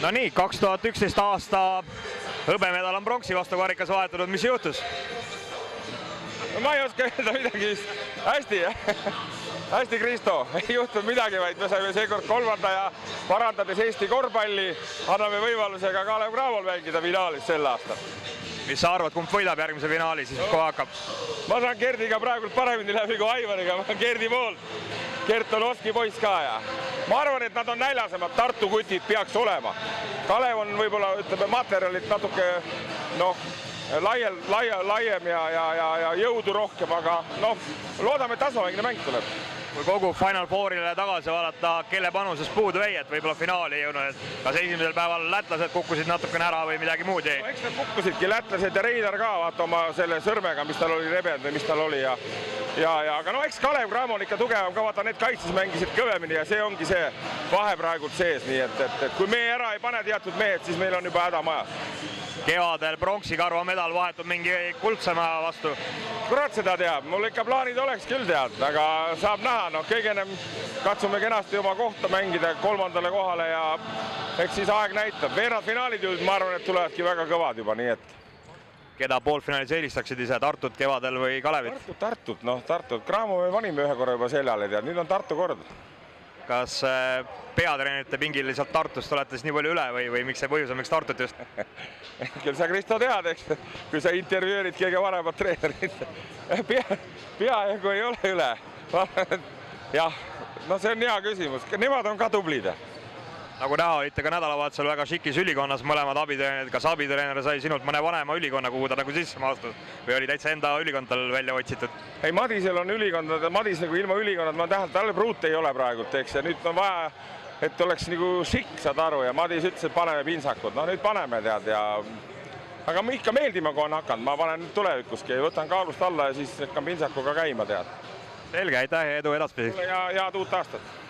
No nii, 2011 aasta hõbemedal on pronksi vastu karikas vahetunud, mis juhtus? No ma ei oska öelda midagi vist. Hästi, hästi Kristo, ei juhtunud midagi, vaid me saime seekord kolmanda ja parandades Eesti korvpalli anname võimaluse ka Kalev Cramol mängida finaalis sel aastal. Mis sa arvad, kumb võidab järgmise finaali, siis kohe hakkab? Ma saan Gerdiga praegult paremini läbi kui Aivariga, ma olen Gerdi poolt. Gert on Oski poiss ka ja ma arvan, et nad on näljasemad, Tartu kutid peaks olema. Kalev on võib-olla, ütleme, materjalit natuke laiem ja jõudu rohkem, aga loodame, et tasuvaigne mäng tuleb. Kui kogu Final Fourile tagasi vaadata, kelle panuses puudu ei, et võib-olla finaali ei jõudnud, et kas esimesel päeval lätlased kukkusid natukene ära või midagi muud jäi? Eks nad kukkusidki, lätlased ja Reidar ka, vaata oma selle sõrmega, mis tal oli rebend või mis tal oli aga eks Kalev Cramol ikka tugevam ka, vaata need kaitses mängisid kõvemini ja see ongi see vahe praegult sees, nii et kui me ära ei pane teatud mehed, siis meil on juba häda majas. Kevadel pronksi karvamedal vahetub mingi kuldsema vastu. Kurat seda teab, mul ikka plaanid oleks küll tead, aga saab näha, kõige ennem katsume kenasti oma kohta mängida kolmandale kohale ja eks siis aeg näitab. Veerandfinaalid ma arvan, et tulevadki väga kõvad juba, nii et. Keda poolfinaalis eelistaksid ise, Tartut kevadel või Kalevit? Tartut. Cramo me panime ühe korra juba seljale, tead, nüüd on Tartu kord. Kas peatreenerite pingil lihtsalt Tartust olete siis nii palju üle või miks see põhjus on, miks Tartut just? Küll sa, Kristo, tead, eks, kui sa intervjueerid kõige varemat treenerit. Peaaegu ei ole üle. Jah, see on hea küsimus. Nemad on ka tublid. Nagu näha, olite ka nädalavahetusel väga šikis ülikonnas mõlemad abitreenerid. Kas abitreener sai sinult mõne vanema ülikonna, kuhu ta nagu sisse maastud? Või oli täitsa enda ülikond tal välja otsitud? Ei, Madisel on ülikond, Madis nagu ilma ülikonnad, ma tähelt, talle pruut ei ole praegult, eks, ja nüüd on vaja, et oleks nagu šikk, saad aru, ja Madis ütles, et paneme pintsakud. No nüüd paneme, tead, ja aga ikka meeldima, kui on hakanud, ma panen nüüd tulevikuski, võtan kaalust alla ja siis hakkan pintsakuga käima, tead. Selge, aitäh ja edu edaspidi. Ja head uut aastat.